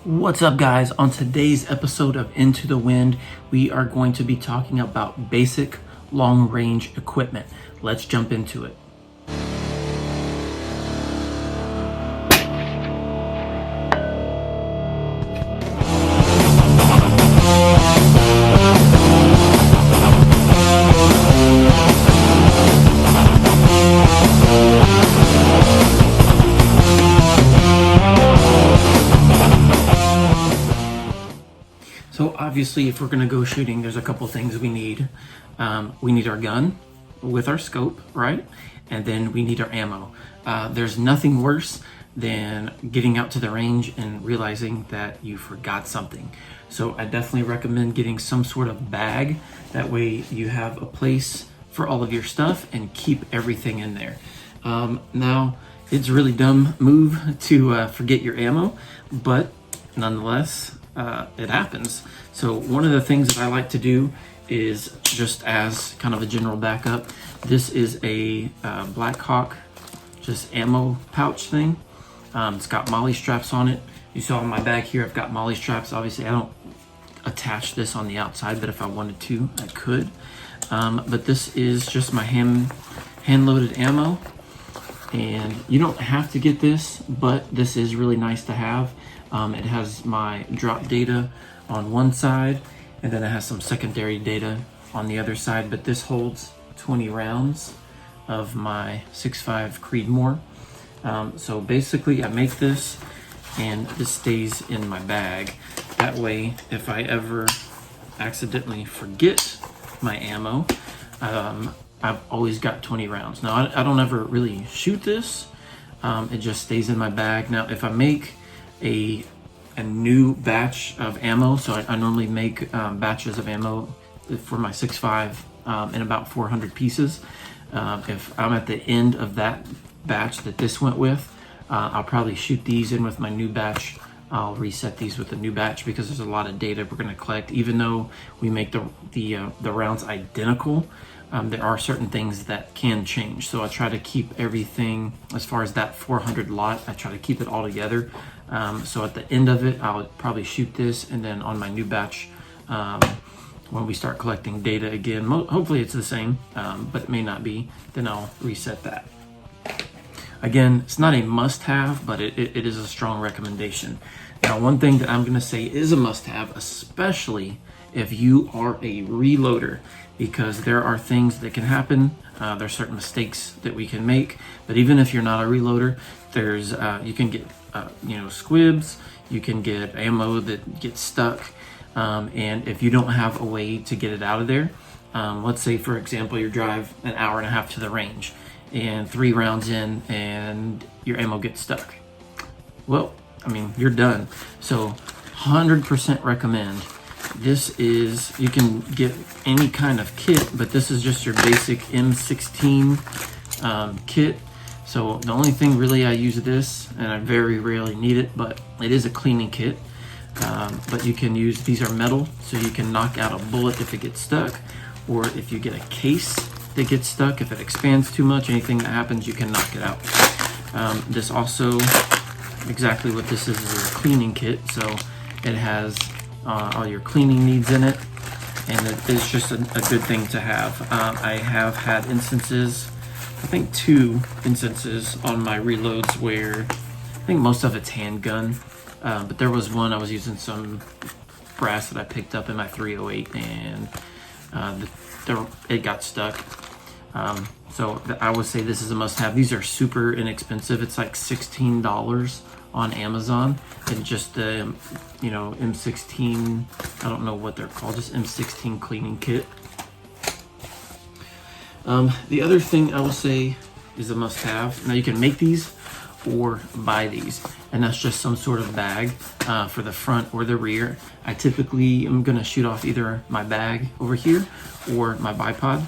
What's up, guys? On today's episode of Into the Wind, we are going to be talking about basic long-range equipment. Let's jump into it. So obviously, if we're going to go shooting, there's a couple things we need. We need our gun with our scope, right? And then we need our ammo. There's nothing worse than getting out to the range and realizing that you forgot something. So I definitely recommend getting some sort of bag. That way you have a place for all of your stuff and keep everything in there. Now, it's a really dumb move to forget your ammo, but nonetheless, it happens. So one of the things that I like to do is, just as kind of a general backup, this is a Black Hawk just ammo pouch thing. It's got MOLLE straps on it. You saw in my bag here, I've got MOLLE straps. Obviously I don't attach this on the outside, but if I wanted to, I could. But this is just my hand-loaded ammo. And you don't have to get this, but this is really nice to have. It has my drop data on one side, and then it has some secondary data on the other side, but this holds 20 rounds of my 6.5 Creedmoor. So basically I make this and this stays in my bag. That way, if I ever accidentally forget my ammo, I've always got 20 rounds. Now, I don't ever really shoot this. It just stays in my bag. Now, if I make a new batch of ammo, so I normally make batches of ammo for my 6.5 in about 400 pieces. If I'm at the end of that batch that this went with, I'll probably shoot these in with my new batch. I'll reset these with a new batch because there's a lot of data we're going to collect. Even though we make the rounds identical, there are certain things that can change. So I try to keep everything, as far as that 400 lot, I try to keep it all together. So at the end of it, I'll probably shoot this, and then on my new batch, when we start collecting data again, hopefully it's the same, but it may not be, then I'll reset that. Again, it's not a must-have, but it is a strong recommendation. Now, one thing that I'm going to say is a must-have, especially if you are a reloader, because there are things that can happen. There's certain mistakes that we can make, but even if you're not a reloader, there's you can get squibs, you can get ammo that gets stuck, and if you don't have a way to get it out of there, let's say, for example, you drive an hour and a half to the range, and 3 rounds in and your ammo gets stuck. Well, I mean, you're done. So 100% recommend. This is, you can get any kind of kit, but this is just your basic M16 kit. So the only thing really I use this, and I very rarely need it, but it is a cleaning kit. But you can use, these are metal, so you can knock out a bullet if it gets stuck, or if you get a case that gets stuck, if it expands too much, anything that happens, you can knock it out. This also, exactly what this is a cleaning kit, so it has all your cleaning needs in it, and it is just a good thing to have. I have had instances, I think 2 instances on my reloads where I think most of it's handgun, but there was one I was using some brass that I picked up in my 308, and it got stuck. So I would say this is a must-have. These are super inexpensive. It's like $16 on Amazon, and just the M16, I don't know what they're called, just M16 Cleaning Kit. The other thing I will say is a must-have. Now, you can make these or buy these, and that's just some sort of bag for the front or the rear. I typically am going to shoot off either my bag over here or my bipod,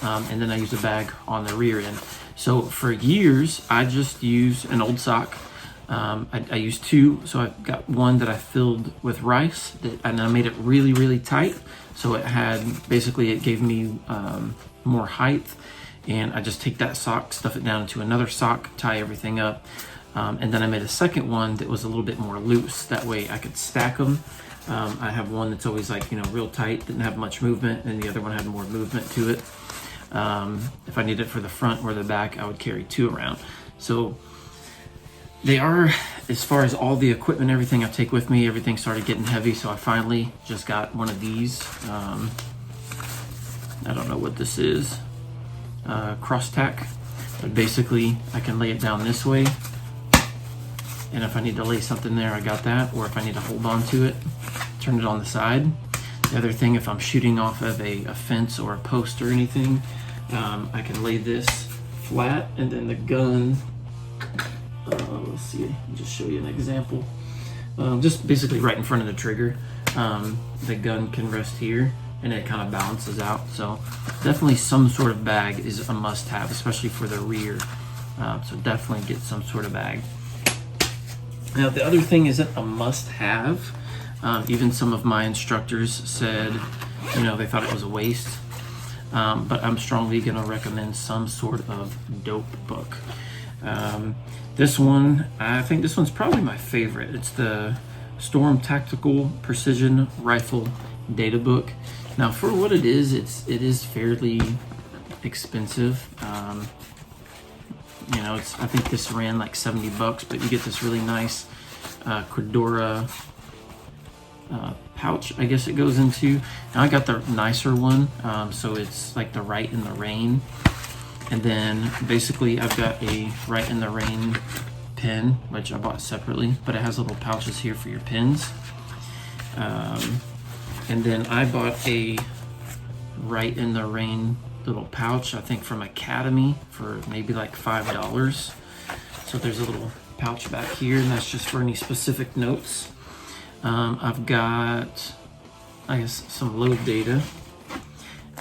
and then I use a bag on the rear end. So for years, I just use an old sock. I used 2, so I've got one that I filled with rice, and I made it really, really tight. So it gave me more height, and I just take that sock, stuff it down into another sock, tie everything up. And then I made a second one that was a little bit more loose. That way I could stack them. I have one that's always like, you know, real tight, didn't have much movement, and the other one had more movement to it. If I need it for the front or the back, I would carry two around. So they are, as far as all the equipment, everything I take with me, everything started getting heavy. So I finally just got one of these. I don't know what this is, cross tack, but basically I can lay it down this way. And if I need to lay something there, I got that. Or if I need to hold on to it, turn it on the side. The other thing, if I'm shooting off of a fence or a post or anything, I can lay this flat, and then the gun, let's see, I'll just show you an example. Just basically right in front of the trigger. The gun can rest here, and it kind of balances out. So definitely some sort of bag is a must-have, especially for the rear. So definitely get some sort of bag. Now, the other thing isn't a must-have. Even some of my instructors said, you know, they thought it was a waste. But I'm strongly going to recommend some sort of D.O.P.E book. This one, I think this one's probably my favorite. It's the Storm Tactical Precision Rifle Data Book. Now, for what it is fairly expensive. You know, I think this ran like $70, but you get this really nice Cordura pouch, I guess it goes into. Now I got the nicer one, so it's like the Right in the Rain. And then basically I've got a Right in the Rain pen, which I bought separately, but it has little pouches here for your pins. And then I bought a Right in the Rain little pouch, I think from Academy, for maybe like $5. So there's a little pouch back here, and that's just for any specific notes. I've got, I guess, some load data,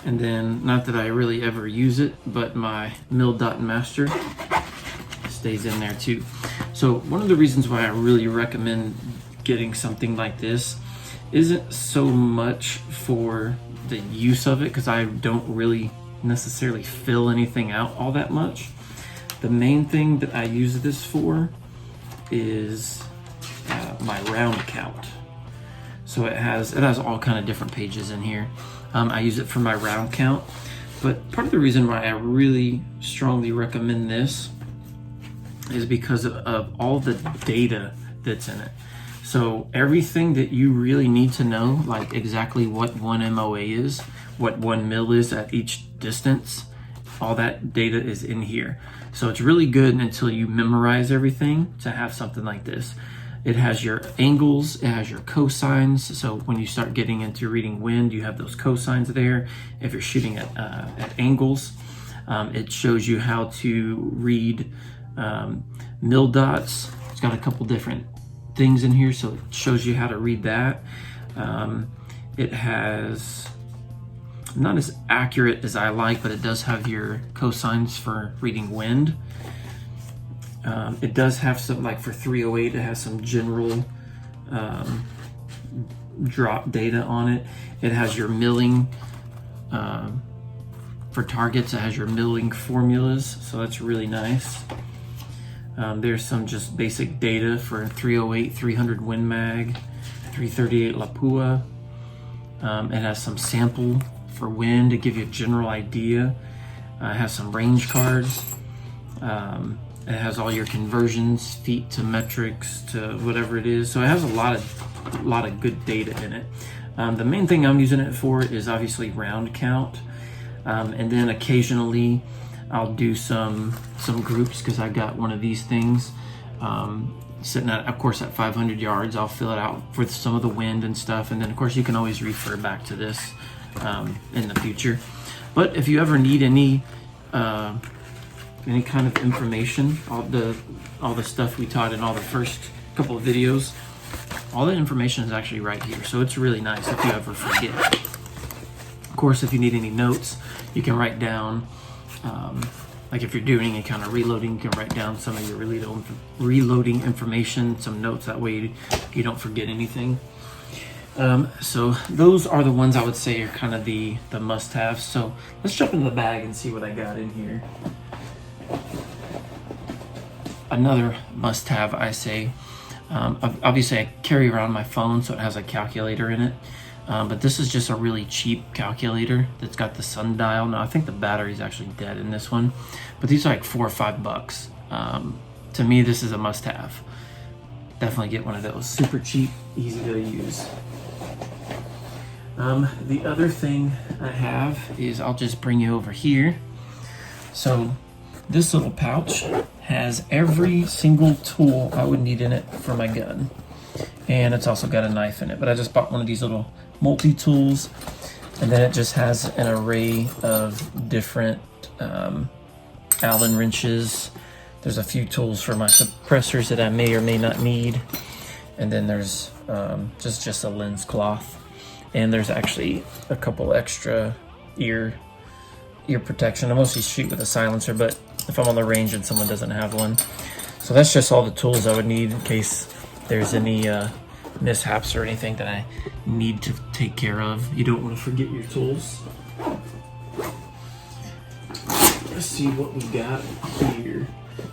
and then, not that I really ever use it, but my Mil.Dot Master stays in there too. So one of the reasons why I really recommend getting something like this isn't so much for the use of it, because I don't really necessarily fill anything out all that much. The main thing that I use this for is my round count. So it has all kind of different pages in here. I use it for my round count, but part of the reason why I really strongly recommend this is because of all the data that's in it. So everything that you really need to know, like exactly what 1 MOA is, what 1 mil is at each distance, all that data is in here. So it's really good until you memorize everything to have something like this. It has your angles, it has your cosines. So when you start getting into reading wind, you have those cosines there. If you're shooting at angles, it shows you how to read mil dots. It's got a couple different things in here, so it shows you how to read that. It has, not as accurate as I like, but it does have your cosines for reading wind. It does have some, like for 308, it has some general drop data on it. It has your milling for targets. It has your milling formulas, so that's really nice. There's some just basic data for 308, 300 Win Mag, 338 Lapua. It has some sample for wind to give you a general idea. It has some range cards. It has all your conversions, feet to metrics to whatever it is. So it has a lot of good data in it. The main thing I'm using it for is obviously round count, and then occasionally I'll do some groups, because I got one of these things sitting at, of course, at 500 yards. I'll fill it out for some of the wind and stuff, and then of course you can always refer back to this in the future. But if you ever need any kind of information, all the stuff we taught in all the first couple of videos, all that information is actually right here. So it's really nice if you ever forget. Of course, if you need any notes, you can write down, like if you're doing any kind of reloading, you can write down some of your reloading information, some notes, that way you don't forget anything. So those are the ones I would say are kind of the must-haves. So let's jump into the bag and see what I got in here. another must-have, I say. Obviously, I carry around my phone, so it has a calculator in it. But this is just a really cheap calculator that's got the sundial. Now, I think the battery's actually dead in this one, but these are like $4 or $5. To me, this is a must-have. Definitely get one of those. Super cheap, easy to use. The other thing I have is, I'll just bring you over here. So this little pouch has every single tool I would need in it for my gun. And it's also got a knife in it, but I just bought one of these little multi-tools, and then it just has an array of different Allen wrenches. There's a few tools for my suppressors that I may or may not need, and then there's just a lens cloth, and there's actually a couple extra ear protection. I mostly shoot with a silencer, but if I'm on the range and someone doesn't have one. So that's just all the tools I would need in case there's any mishaps or anything that I need to take care of. You don't want to forget your tools. Let's see what we got here.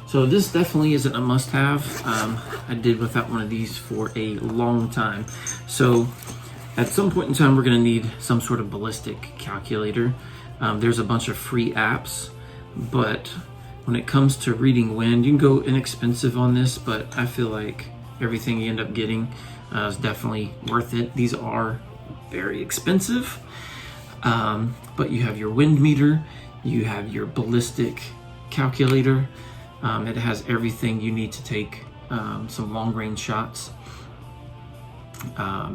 So this definitely isn't a must-have. I did without one of these for a long time. So at some point in time, we're going to need some sort of ballistic calculator. There's a bunch of free apps, but when it comes to reading wind, you can go inexpensive on this, but I feel like everything you end up getting is definitely worth it. These are very expensive, but you have your wind meter, you have your ballistic calculator. It has everything you need to take some long-range shots.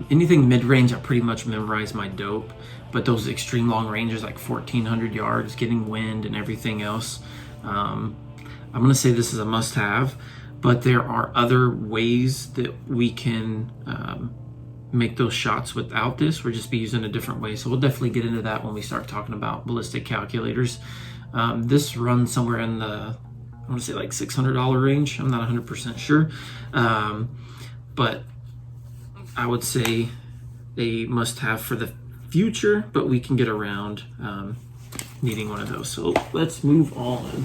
Anything mid-range, I pretty much memorized my dope, but those extreme long ranges, like 1,400 yards, getting wind and everything else, I'm gonna say this is a must-have. But there are other ways that we can make those shots without this. We'll just be using a different way. So we'll definitely get into that when we start talking about ballistic calculators. This runs somewhere in the, I want to say like $600 range. I'm not 100% sure. But I would say a must-have for the future, but we can get around needing one of those. So let's move on.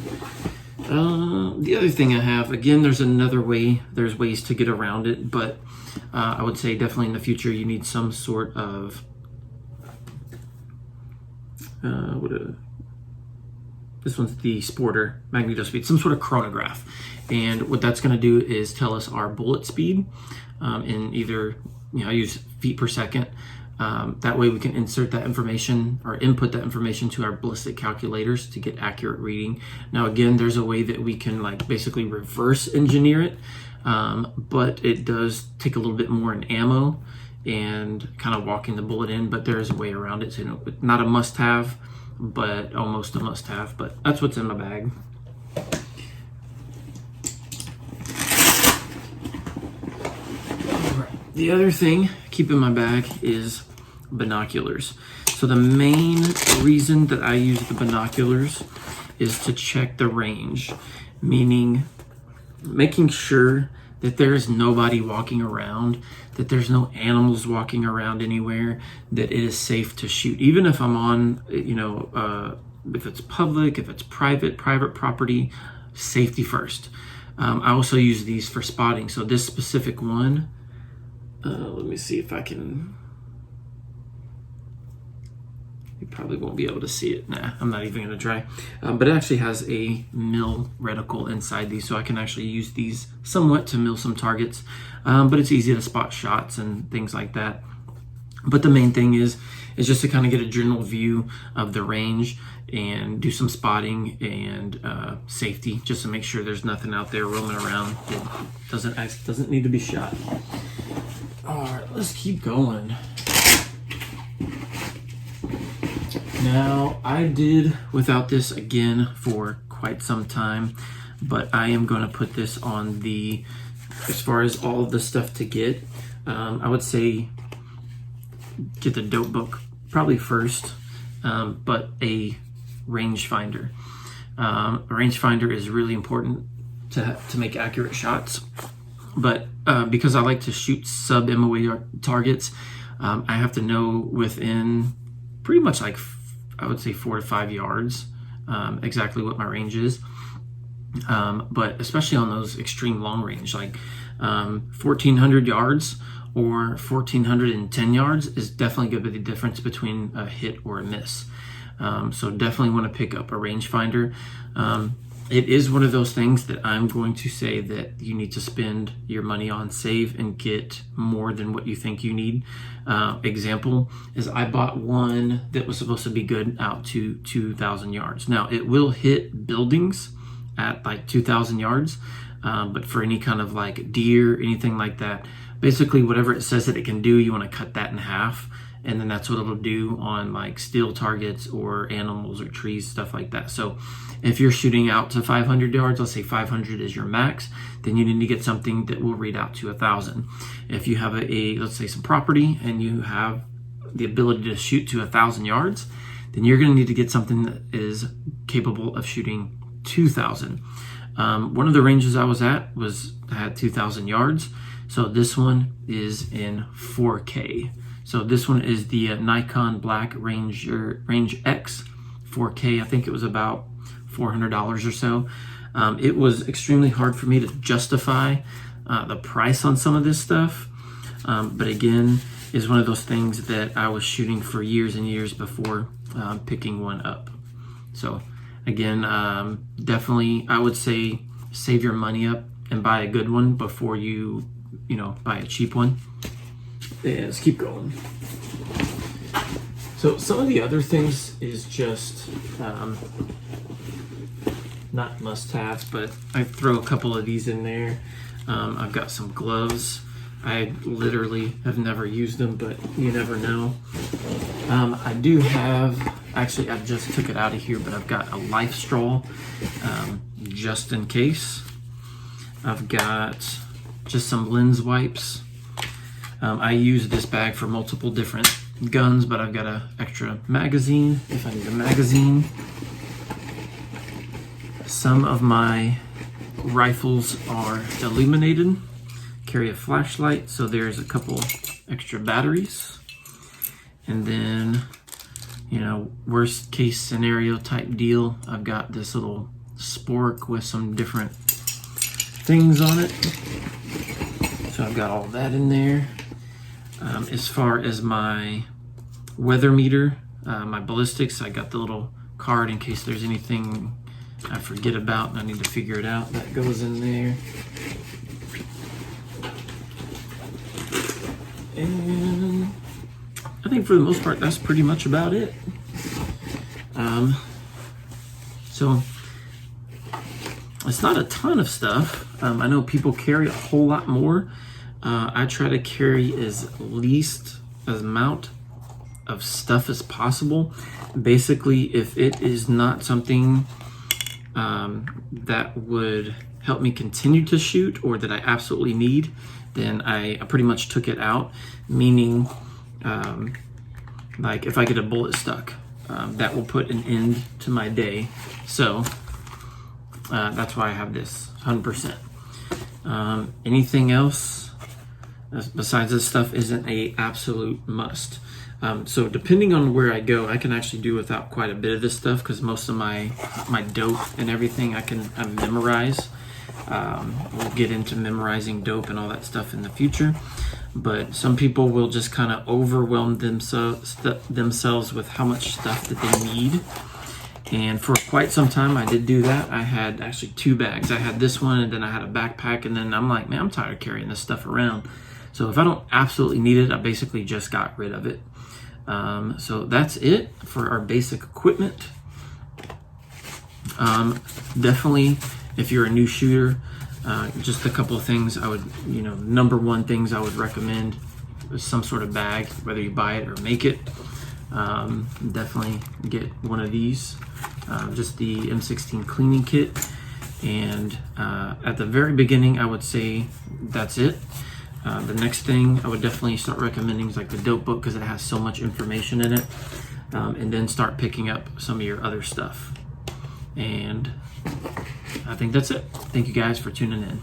The other thing I have, again, there's another way, there's ways to get around it, but I would say definitely in the future you need some sort of, this one's the Sporter magnetospeed, some sort of chronograph. And what that's going to do is tell us our bullet speed in either, I use feet per second. That way we can insert that information or input that information to our ballistic calculators to get accurate reading. Now, again, there's a way that we can like basically reverse engineer it, but it does take a little bit more in ammo and kind of walking the bullet in, but there's a way around it. So, not a must-have, but almost a must-have, but that's what's in my bag. All right. The other thing keep in my bag is binoculars. So the main reason that I use the binoculars is to check the range, meaning making sure that there is nobody walking around, that there's no animals walking around anywhere, that it is safe to shoot. Even if I'm on, if it's public, if it's private property, safety first. I also use these for spotting. So this specific one, let me see if I can. You probably won't be able to see it. Nah, I'm not even gonna try. But it actually has a mill reticle inside these, so I can actually use these somewhat to mill some targets. But it's easy to spot shots and things like that. But the main thing is just to kind of get a general view of the range and do some spotting and safety, just to make sure there's nothing out there roaming around that doesn't need to be shot. All right, let's keep going. Now, I did without this again for quite some time, but I am going to put this on the, as far as all of the stuff to get, I would say get the D.O.P.E Book probably first, but a rangefinder. A rangefinder is really important to make accurate shots, but because I like to shoot sub-MOA targets, I have to know within pretty much like, I would say 4 to 5 yards, exactly what my range is. But especially on those extreme long range, like 1,400 yards or 1,410 yards is definitely going to be the difference between a hit or a miss. So definitely want to pick up a rangefinder. It is one of those things that I'm going to say that you need to spend your money on, save and get more than what you think you need. Example is I bought one that was supposed to be good out to 2,000 yards. Now it will hit buildings at like 2,000 yards, but for any kind of like deer, anything like that, basically whatever it says that it can do, you want to cut that in half. And then that's what it'll do on like steel targets or animals or trees, stuff like that. So if you're shooting out to 500 yards, let's say 500 is your max, then you need to get something that will read out to 1,000. If you have let's say some property and you have the ability to shoot to 1,000 yards, then you're going to need to get something that is capable of shooting 2,000. One of the ranges I was at had 2,000 yards. So this one is in 4K. So this one is the Nikon Black Range X 4K. I think it was about $400 or so. It was extremely hard for me to justify the price on some of this stuff. But again, is one of those things that I was shooting for years and years before picking one up. So again, definitely I would say save your money up and buy a good one before you buy a cheap one. Yeah, let's keep going. So some of the other things is just not must-haves, but I throw a couple of these in there. I've got some gloves. I literally have never used them, but you never know. I do have, actually I just took it out of here, but I've got a life straw just in case. I've got just some lens wipes. I use this bag for multiple different guns, but I've got an extra magazine if I need a magazine. Some of my rifles are illuminated, carry a flashlight, so there's a couple extra batteries. And then, worst case scenario type deal, I've got this little spork with some different things on it. So I've got all that in there. As far as my weather meter, my ballistics, I got the little card in case there's anything I forget about and I need to figure it out. That goes in there. And I think for the most part, that's pretty much about it. So it's not a ton of stuff. I know people carry a whole lot more. I try to carry as least amount of stuff as possible. Basically, if it is not something that would help me continue to shoot or that I absolutely need, then I pretty much took it out. Meaning, like if I get a bullet stuck, that will put an end to my day. So that's why I have this 100%. Anything else besides this stuff isn't a absolute must. So depending on where I go, I can actually do without quite a bit of this stuff because most of my dope and everything I memorize. We'll get into memorizing dope and all that stuff in the future. But some people will just kind of overwhelm themselves with how much stuff that they need. And for quite some time, I did do that. I had actually 2 bags. I had this one, and then I had a backpack, and then I'm like, man, I'm tired of carrying this stuff around. So if I don't absolutely need it, I basically just got rid of it. So that's it for our basic equipment. Definitely, if you're a new shooter, just a couple of things I would, number one things I would recommend is some sort of bag, whether you buy it or make it. Definitely get one of these, just the M16 Cleaning Kit. And at the very beginning, I would say that's it. The next thing I would definitely start recommending is like the D.O.P.E Book because it has so much information in it. And then start picking up some of your other stuff. And I think that's it. Thank you guys for tuning in.